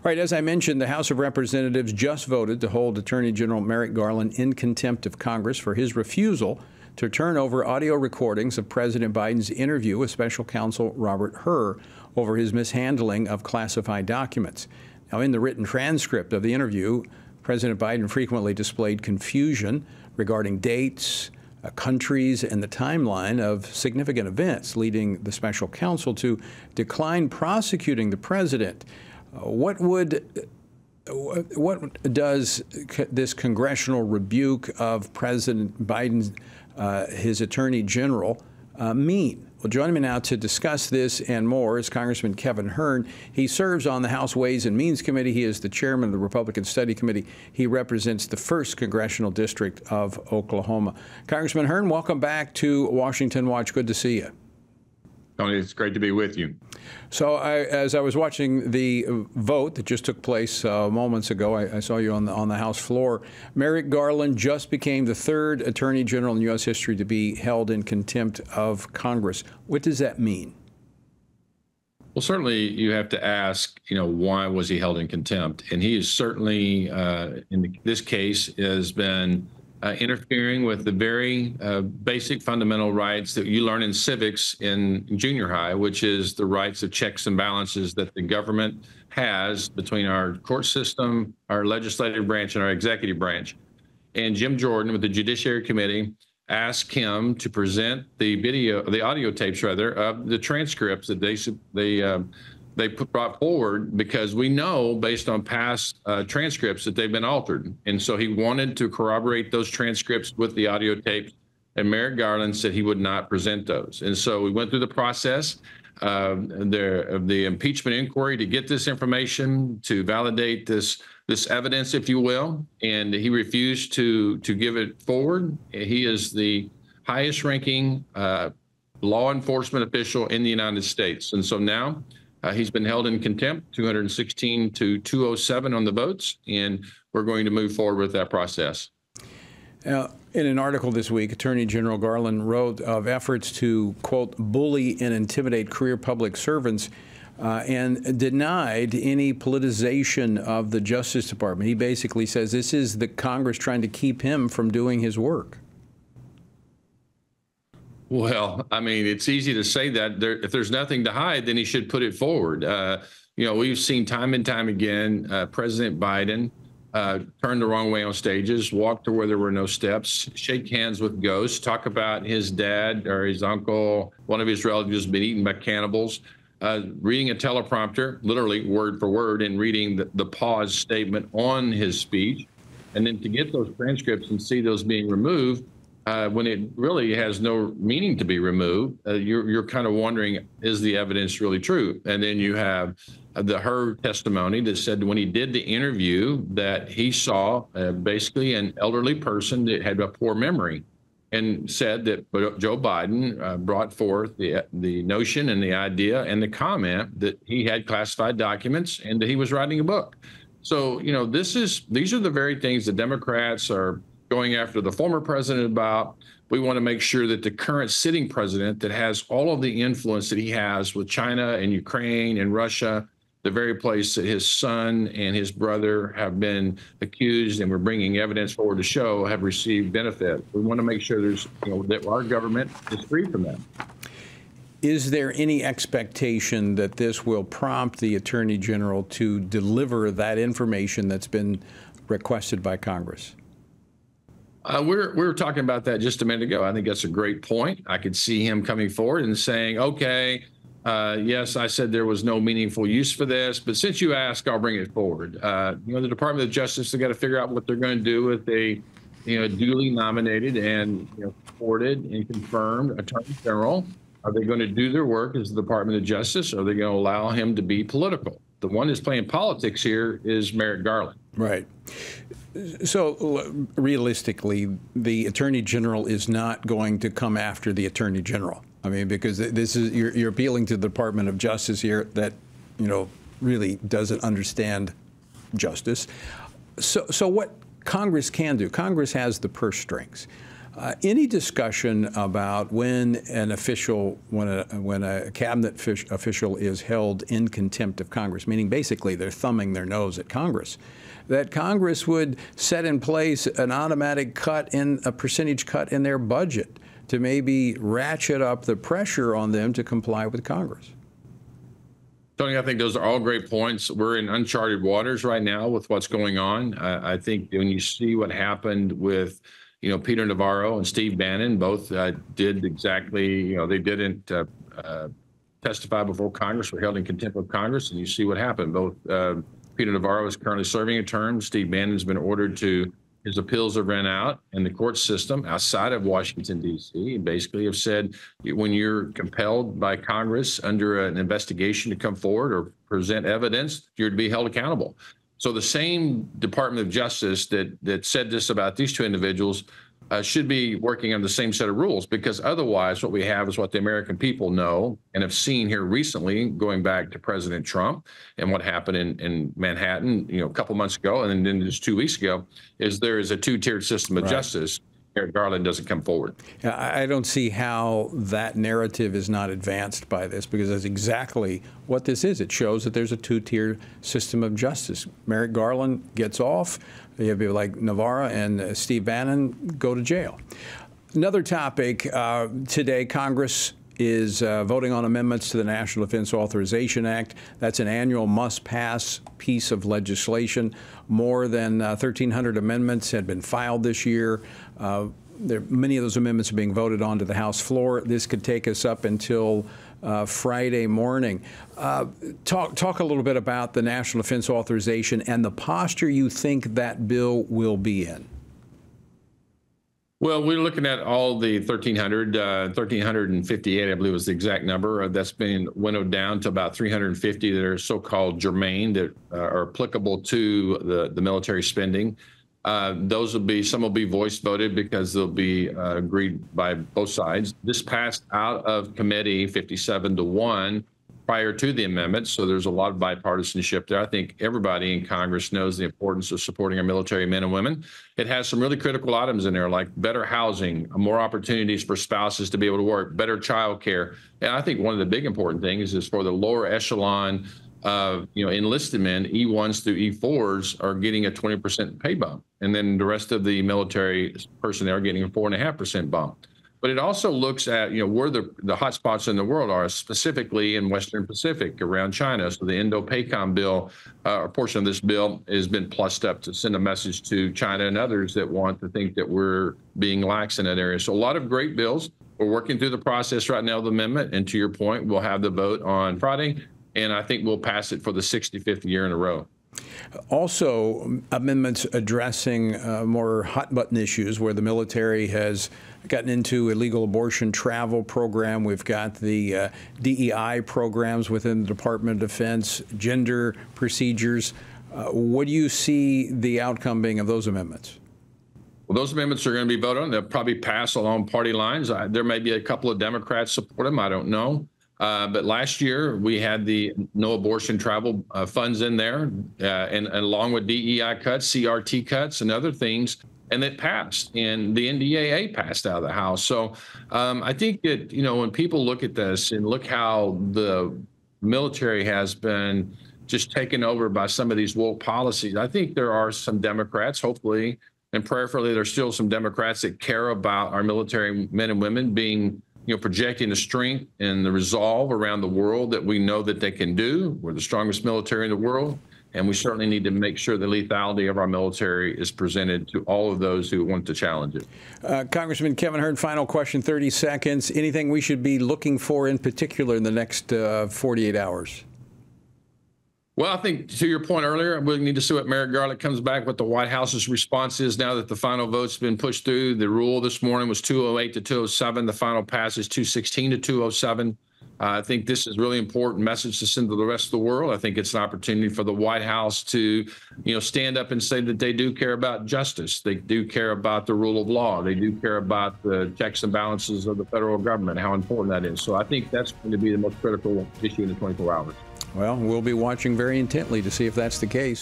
right, as I mentioned, the House of Representatives just voted to hold Attorney General Merrick Garland in contempt of Congress for his refusal to turn over audio recordings of President Biden's interview with Special Counsel Robert Hur over his mishandling of classified documents. Now, in the written transcript of the interview, President Biden frequently displayed confusion regarding dates, countries, and the timeline of significant events, leading the special counsel to decline prosecuting the president. What does this congressional rebuke of President Biden, his Attorney General, mean? Well, joining me now to discuss this and more is Congressman Kevin Hern. He serves on the House Ways and Means Committee. He is the chairman of the Republican Study Committee. He represents the 1st Congressional District of Oklahoma. Congressman Hern, welcome back to Washington Watch. Good to see you. Tony, it's great to be with you. So as I was watching the vote that just took place moments ago, I saw you on the House floor. Merrick Garland just became the 3rd Attorney General in U.S. history to be held in contempt of Congress. What does that mean? Well, certainly you have to ask, why was he held in contempt? And he is certainly, in this case, has been interfering with the very basic fundamental rights that you learn in civics in junior high, which is the rights of checks and balances that the government has between our court system, our legislative branch, and our executive branch. And Jim Jordan with the Judiciary Committee asked him to present the audio tapes rather of the transcripts that they brought forward, because we know based on past transcripts that they've been altered. And so he wanted to corroborate those transcripts with the audio tapes, and Merrick Garland said he would not present those. And so we went through the process of the impeachment inquiry to get this information, to validate this evidence, if you will, and he refused to give it forward. He is the highest ranking law enforcement official in the United States. And so now he's been held in contempt, 216 to 207 on the votes, and we're going to move forward with that process. In an article this week, Attorney General Garland wrote of efforts to, quote, bully and intimidate career public servants and denied any politicization of the Justice Department. He basically says this is the Congress trying to keep him from doing his work. Well, I mean, it's easy to say that. If there's nothing to hide, then he should put it forward. We've seen time and time again, President Biden turn the wrong way on stages, walk to where there were no steps, shake hands with ghosts, talk about his dad or his uncle, one of his relatives been eaten by cannibals, reading a teleprompter, literally word for word, and reading the pause statement on his speech. And then to get those transcripts and see those being removed, when it really has no meaning to be removed, you're kind of wondering, is the evidence really true? And then you have the Hur testimony that said when he did the interview that he saw basically an elderly person that had a poor memory, and said that Joe Biden brought forth the notion and the idea and the comment that he had classified documents and that he was writing a book. So, these are the very things the Democrats are going after the former president about. We want to make sure that the current sitting president that has all of the influence that he has with China and Ukraine and Russia, the very place that his son and his brother have been accused, and we're bringing evidence forward to show have received benefit. We want to make sure that our government is free from that. Is there any expectation that this will prompt the Attorney General to deliver that information that's been requested by Congress? We were talking about that just a minute ago. I think that's a great point. I could see him coming forward and saying, okay, yes, I said there was no meaningful use for this, but since you asked, I'll bring it forward. The Department of Justice has got to figure out what they're going to do with a duly nominated and supported and confirmed Attorney General. Are they going to do their work as the Department of Justice, or are they going to allow him to be political? The one who's playing politics here is Merrick Garland. Right. So realistically, the Attorney General is not going to come after the Attorney General. I mean, because this is you're appealing to the Department of Justice here that, really doesn't understand justice. So what Congress can do, Congress has the purse strings. Any discussion about when an official, when a cabinet official is held in contempt of Congress, meaning basically they're thumbing their nose at Congress, that Congress would set in place an automatic cut in a percentage cut in their budget to maybe ratchet up the pressure on them to comply with Congress? Tony, I think those are all great points. We're in uncharted waters right now with what's going on. I think when you see what happened with, Peter Navarro and Steve Bannon, both did exactly, they didn't testify before Congress, were held in contempt of Congress, and you see what happened. Both Peter Navarro is currently serving a term. Steve Bannon's been ordered to, his appeals have ran out, and the court system outside of Washington, D.C. basically have said when you're compelled by Congress under an investigation to come forward or present evidence, you're to be held accountable. So the same Department of Justice that said this about these two individuals should be working on the same set of rules, because otherwise what we have is what the American people know and have seen here recently, going back to President Trump and what happened in Manhattan, a couple months ago, and then just 2 weeks ago, is there is a two-tiered system of justice. Merrick Garland doesn't come forward. I don't see how that narrative is not advanced by this, because that's exactly what this is. It shows that there's a two-tier system of justice. Merrick Garland gets off. You have people like Navarro and Steve Bannon go to jail. Another topic today, Congress is voting on amendments to the National Defense Authorization Act. That's an annual must-pass piece of legislation. More than 1,300 amendments had been filed this year. Many of those amendments are being voted on to the House floor. This could take us up until Friday morning. Talk a little bit about the National Defense Authorization and the posture you think that bill will be in. Well, we're looking at all the 1,358, I believe was the exact number. That's been winnowed down to about 350 that are so-called germane, that are applicable to the military spending. Those will be, some will be voice voted because they'll be agreed by both sides. This passed out of committee 57-1 prior to the amendment, so there's a lot of bipartisanship there. I think everybody in Congress knows the importance of supporting our military men and women. It has some really critical items in there, like better housing, more opportunities for spouses to be able to work, better child care. And I think one of the big important things is for the lower echelon of enlisted men, E1s through E4s are getting a 20% pay bump, and then the rest of the military personnel are getting a 4.5% bump. But it also looks at where the hot spots in the world are, specifically in Western Pacific around China. So the Indo-PACOM bill, a portion of this bill, has been plussed up to send a message to China and others that want to think that we're being lax in that area. So a lot of great bills. We're working through the process right now of the amendment, and to your point, we'll have the vote on Friday, and I think we'll pass it for the 65th year in a row. Also, amendments addressing more hot-button issues where the military has gotten into illegal abortion travel program. We've got the DEI programs within the Department of Defense, gender procedures. What do you see the outcome being of those amendments? Well, those amendments are going to be voted on. They'll probably pass along party lines. There may be a couple of Democrats support them. I don't know. But last year, we had the no abortion travel funds in there, and along with DEI cuts, CRT cuts, and other things, and it passed. And the NDAA passed out of the House. So I think that, when people look at this and look how the military has been just taken over by some of these woke policies, I think there are some Democrats, hopefully, and prayerfully, there's still some Democrats that care about our military men and women being projecting the strength and the resolve around the world that we know that they can do. We're the strongest military in the world, and we certainly need to make sure the lethality of our military is presented to all of those who want to challenge it. Congressman Kevin Hern, final question, 30 seconds. Anything we should be looking for in particular in the next 48 hours? Well, I think to your point earlier, we need to see what Merrick Garland comes back, what the White House's response is now that the final vote's been pushed through. The rule this morning was 208 to 207. The final pass is 216 to 207. I think this is really important message to send to the rest of the world. I think it's an opportunity for the White House to, stand up and say that they do care about justice. They do care about the rule of law. They do care about the checks and balances of the federal government, how important that is. So I think that's going to be the most critical issue in the 24 hours. Well, we'll be watching very intently to see if that's the case.